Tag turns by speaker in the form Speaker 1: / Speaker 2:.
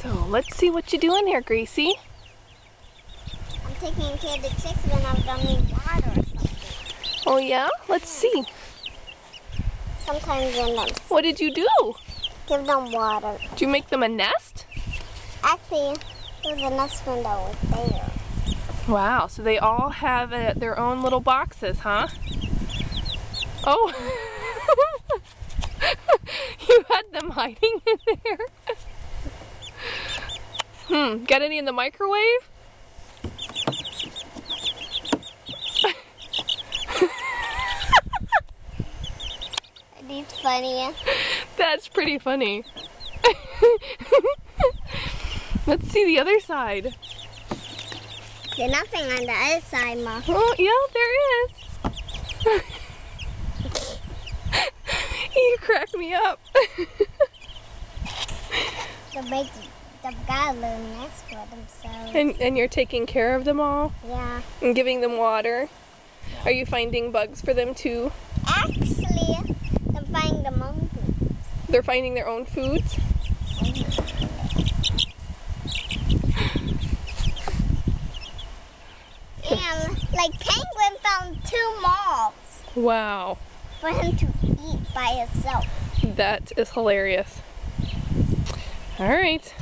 Speaker 1: So let's see what you do in there, Gracie.
Speaker 2: I'm taking care of the chicks when I've done need water or something.
Speaker 1: Oh yeah? Let's see.
Speaker 2: Sometimes when I'm
Speaker 1: What did you do?
Speaker 2: give them water.
Speaker 1: Did you make them a nest?
Speaker 2: Actually, there's a nest window over there.
Speaker 1: Wow, so they all have their own little boxes, huh? Oh, you had them hiding in there. Got any in the microwave?
Speaker 2: It's funny.
Speaker 1: That's pretty funny. Let's see the other side.
Speaker 2: There's nothing on the other side, Ma.
Speaker 1: Oh, yeah, there is. You crack me up.
Speaker 2: They've got a little nest for themselves.
Speaker 1: And you're taking care of them all?
Speaker 2: Yeah.
Speaker 1: And giving them water? Are you finding bugs for them too?
Speaker 2: Actually, they're finding their own food.
Speaker 1: They're finding their own foods?
Speaker 2: And like Penguin found 2 moths
Speaker 1: Wow.
Speaker 2: for him to eat by himself.
Speaker 1: That is hilarious. All right.